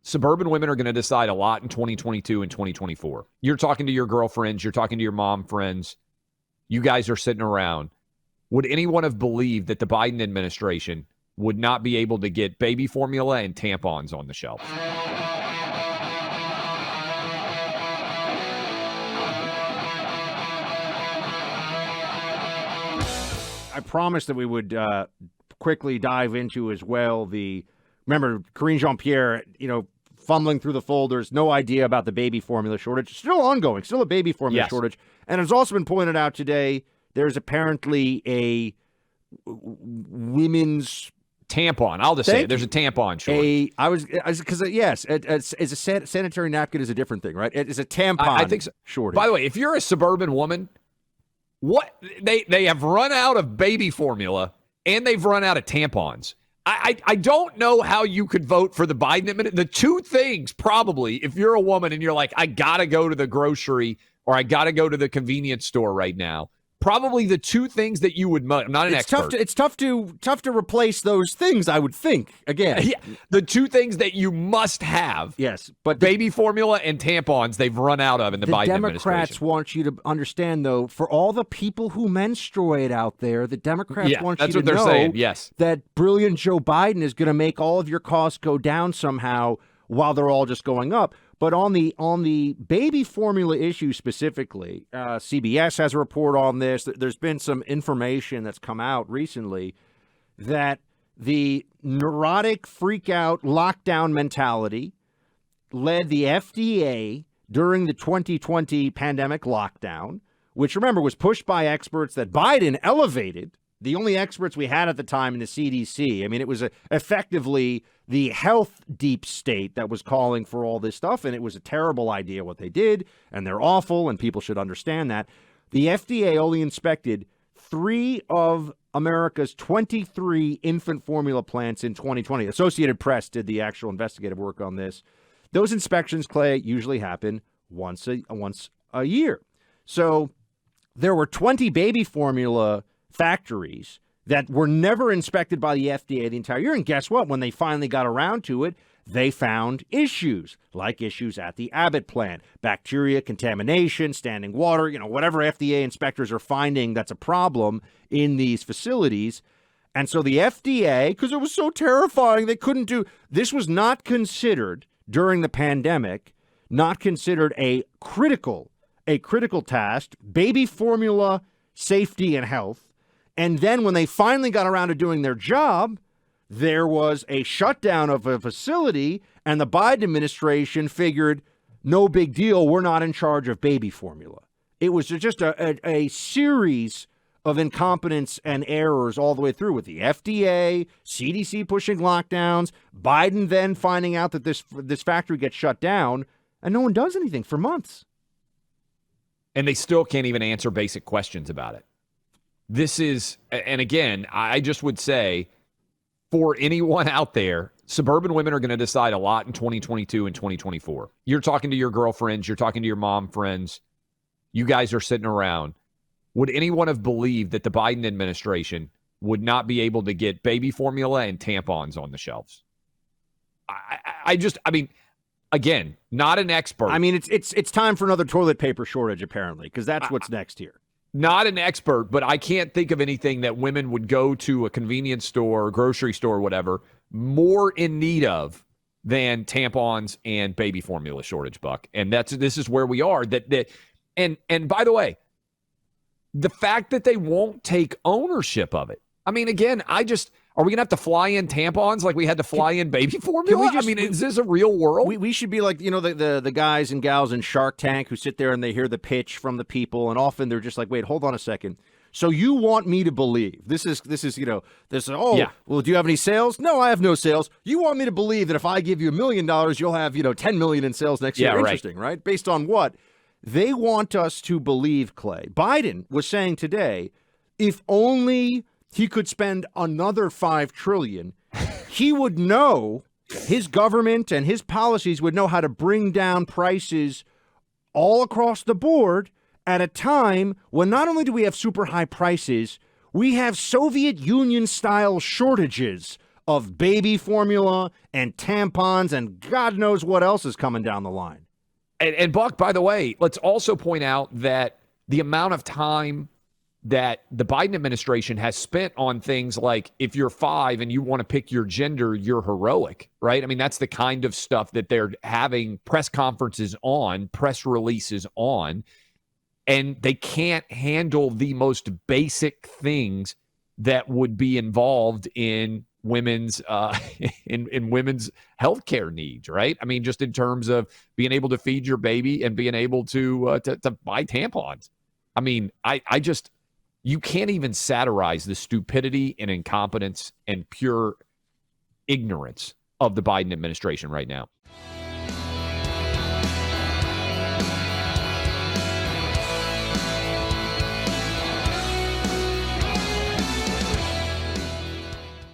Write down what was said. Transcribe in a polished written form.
suburban women are going to decide a lot in 2022 and 2024. You're talking to your girlfriends. You're talking to your mom friends. You guys are sitting around. Would anyone have believed that the Biden administration would not be able to get baby formula and tampons on the shelf? I promised that we would quickly dive into as well remember, Karine Jean-Pierre, fumbling through the folders, no idea about the baby formula shortage. Still ongoing, still a baby formula shortage. And it's also been pointed out today, there's apparently a women's tampon. I'll just say it. There's a tampon shortage. It's a sanitary napkin is a different thing, right? It is a tampon I think so. Shortage. By the way, if you're a suburban woman, what they have run out of baby formula and they've run out of tampons. I don't know how you could vote for the Biden administration. The two things probably, if you're a woman and you're like, I got to go to the grocery or I got to go to the convenience store right now, probably the two things that you would, I'm not an expert. It's tough to replace those things, I would think. Again, the two things that you must have. Yes, but baby formula and tampons, they've run out of in the Biden administration. The Democrats want you to understand, though, for all the people who menstruate out there, the Democrats want you to know saying. Yes. That brilliant Joe Biden is going to make all of your costs go down somehow while they're all just going up. But on the baby formula issue specifically, CBS has a report on this. There's been some information that's come out recently that the neurotic freak-out lockdown mentality led the FDA during the 2020 pandemic lockdown, which, remember, was pushed by experts that Biden elevated, the only experts we had at the time in the CDC. I mean, it was effectively the health deep state that was calling for all this stuff, and it was a terrible idea what they did, and they're awful, and people should understand that. The FDA only inspected 3 of America's 23 infant formula plants in 2020. Associated Press did the actual investigative work on this. Those inspections, Clay, usually happen once a year. So there were 20 baby formula factories that were never inspected by the FDA the entire year. And guess what? When they finally got around to it, they found issues, like issues at the Abbott plant, bacteria, contamination, standing water, whatever FDA inspectors are finding that's a problem in these facilities. And so the FDA, because it was so terrifying, they couldn't do, this was not considered during the pandemic, not considered a critical task, baby formula safety and health. And then when they finally got around to doing their job, there was a shutdown of a facility, and the Biden administration figured, no big deal, we're not in charge of baby formula. It was just a series of incompetence and errors all the way through, with the FDA, CDC pushing lockdowns, Biden then finding out that this factory gets shut down, and no one does anything for months. And they still can't even answer basic questions about it. This is, and again, I just would say, for anyone out there, suburban women are going to decide a lot in 2022 and 2024. You're talking to your girlfriends. You're talking to your mom friends. You guys are sitting around. Would anyone have believed that the Biden administration would not be able to get baby formula and tampons on the shelves? I mean, again, not an expert. I mean, it's time for another toilet paper shortage, apparently, because that's what's next here. Not an expert, but I can't think of anything that women would go to a convenience store, grocery store, whatever, more in need of than tampons and baby formula shortage, Buck. And this is where we are. And by the way, the fact that they won't take ownership of it. I mean, again, are we going to have to fly in tampons like we had to fly in baby formula? Is this a real world? We should be like, the guys and gals in Shark Tank who sit there and they hear the pitch from the people, and often they're just like, wait, hold on a second. So you want me to believe well, do you have any sales? No, I have no sales. You want me to believe that if I give you $1 million, you'll have, $10 million in sales next year. Interesting, right? Based on what? They want us to believe, Clay. Biden was saying today, if only he could spend another $5 trillion, he would know, his government and his policies would know how to bring down prices all across the board at a time when not only do we have super high prices, we have Soviet Union-style shortages of baby formula and tampons and God knows what else is coming down the line. And Buck, by the way, let's also point out that the amount of time that the Biden administration has spent on things like if you're 5 and you want to pick your gender, you're heroic, right? I mean, that's the kind of stuff that they're having press conferences on, press releases on, and they can't handle the most basic things that would be involved in women's in women's healthcare needs, right? I mean, just in terms of being able to feed your baby and being able to buy tampons. I mean, I just, you can't even satirize the stupidity and incompetence and pure ignorance of the Biden administration right now.